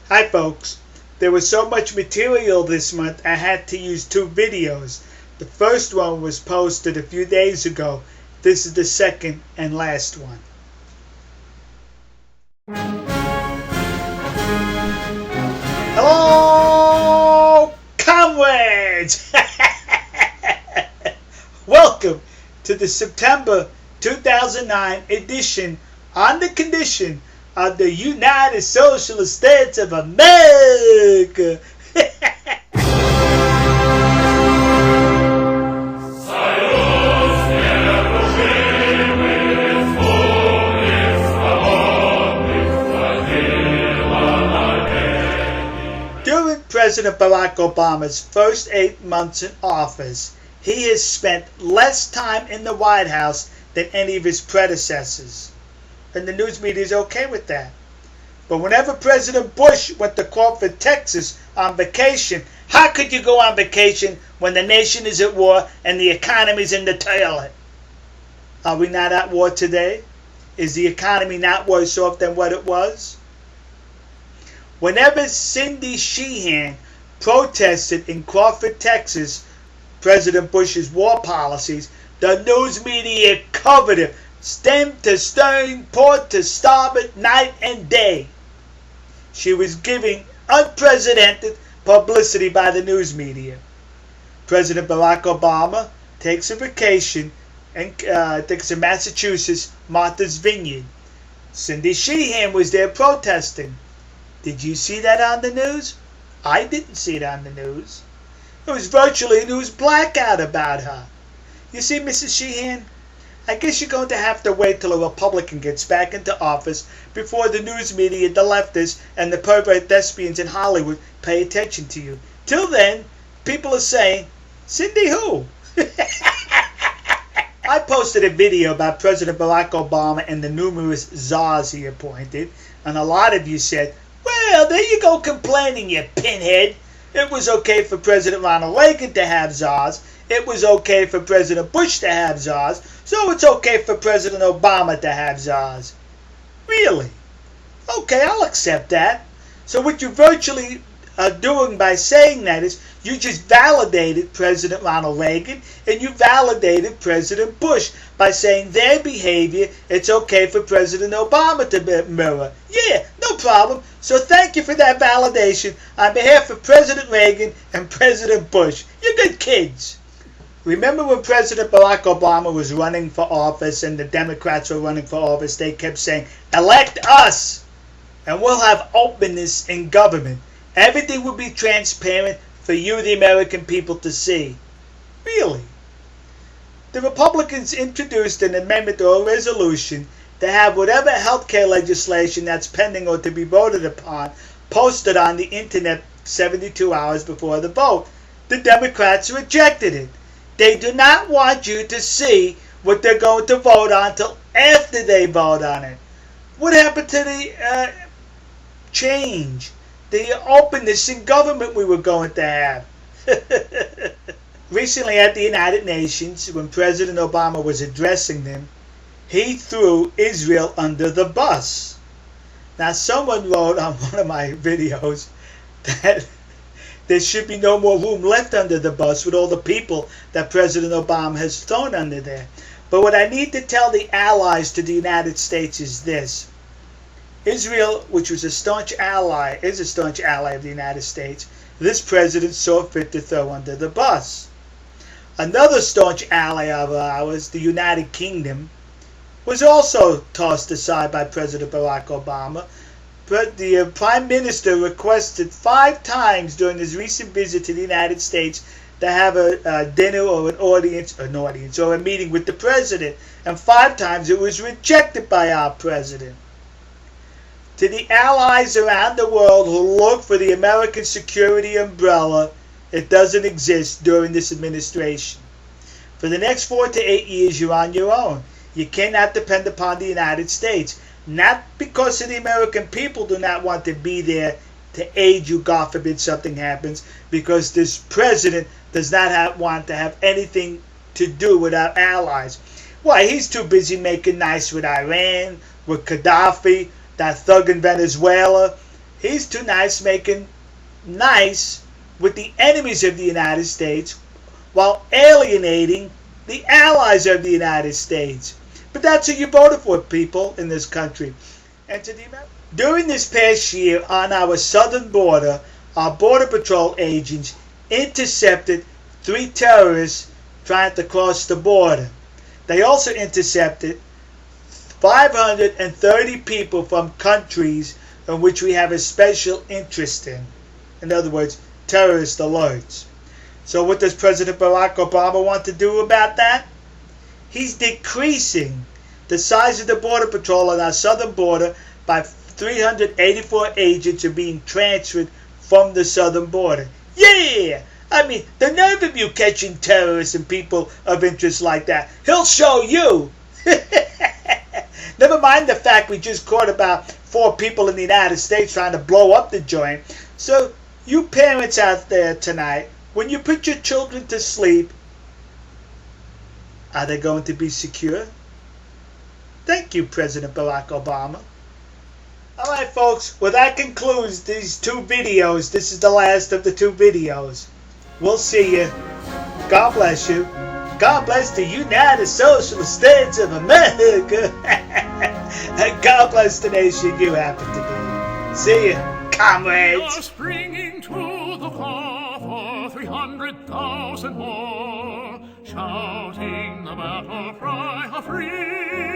Hi folks, there was so much material this month I had to use two videos. The first one was posted a few days ago. This is the second and last one. Hello, comrades! Welcome to the September 2009 edition on the condition of the United Socialist States of America. During President Barack Obama's first 8 months in office, he has spent less time in the White House than any of his predecessors. And the news media is okay with that. But whenever President Bush went to Crawford, Texas on vacation, how could you go on vacation when the nation is at war and the economy's in the toilet? Are we not at war today? Is the economy not worse off than what it was? Whenever Cindy Sheehan protested in Crawford, Texas, President Bush's war policies, the news media covered it. Stem to stern, port to starboard, night and day. She was giving unprecedented publicity by the news media. President Barack Obama takes a vacation and takes to Massachusetts, Martha's Vineyard. Cindy Sheehan was there protesting. Did you see that on the news? I didn't see it on the news. It was virtually a news blackout about her. You see, Mrs. Sheehan, I guess you're going to have to wait till a Republican gets back into office before the news media, the leftists, and the pervert thespians in Hollywood pay attention to you. Till then, people are saying, Cindy who? I posted a video about President Barack Obama and the numerous czars he appointed, and a lot of you said, well, there you go complaining, you pinhead. It was okay for President Ronald Reagan to have czars. It was okay for President Bush to have czars. So it's okay for President Obama to have czars. Really? Okay, I'll accept that. So what you virtually are doing by saying that is you just validated President Ronald Reagan and you validated President Bush by saying their behavior, it's okay for President Obama to mirror. Yeah, no problem. So thank you for that validation on behalf of President Reagan and President Bush. You're good kids. Remember when President Barack Obama was running for office and the Democrats were running for office, they kept saying, elect us and we'll have openness in government. Everything will be transparent for you, the American people, to see. Really? The Republicans introduced an amendment or a resolution to have whatever healthcare legislation that's pending or to be voted upon posted on the internet 72 hours before the vote. The Democrats rejected it. They do not want you to see what they're going to vote on until after they vote on it. What happened to the change, the openness in government we were going to have? Recently at the United Nations, when President Obama was addressing them, he threw Israel under the bus. Now someone wrote on one of my videos that there should be no more room left under the bus with all the people that President Obama has thrown under there. But what I need to tell the allies to the United States is this. Israel, which was a staunch ally, is a staunch ally of the United States, this president saw fit to throw under the bus. Another staunch ally of ours, the United Kingdom, was also tossed aside by President Barack Obama. But the Prime Minister requested 5 times during his recent visit to the United States to have a dinner or an audience or a meeting with the President. And 5 times it was rejected by our President. To the allies around the world who look for the American security umbrella, it doesn't exist during this administration. For the next 4 to 8 years, you're on your own. You cannot depend upon the United States. Not because the American people do not want to be there to aid you, God forbid something happens, because this president does not want to have anything to do with our allies. Why, he's too busy making nice with Iran, with Gaddafi, that thug in Venezuela. He's too nice, making nice with the enemies of the United States while alienating the allies of the United States. But that's who you voted for, people in this country. And to the during this past year on our southern border, our Border Patrol agents intercepted 3 terrorists trying to cross the border. They also intercepted 530 people from countries in which we have a special interest in. In other words, terrorist alerts. So what does President Barack Obama want to do about that? He's decreasing the size of the Border Patrol on our southern border by 384 agents are being transferred from the southern border. Yeah! I mean, the nerve of you catching terrorists and people of interest like that. He'll show you. Never mind the fact we just caught about 4 people in the United States trying to blow up the joint. So, you parents out there tonight, when you put your children to sleep, are they going to be secure? Thank you, President Barack Obama. Alright, folks, well, that concludes these 2 videos. This is the last of the 2 videos. We'll see you. God bless you. God bless the United Socialist States of America. And God bless the nation you happen to be. See you, comrades. You're springing to the call for 300,000 more, shouting the battle cry of freedom.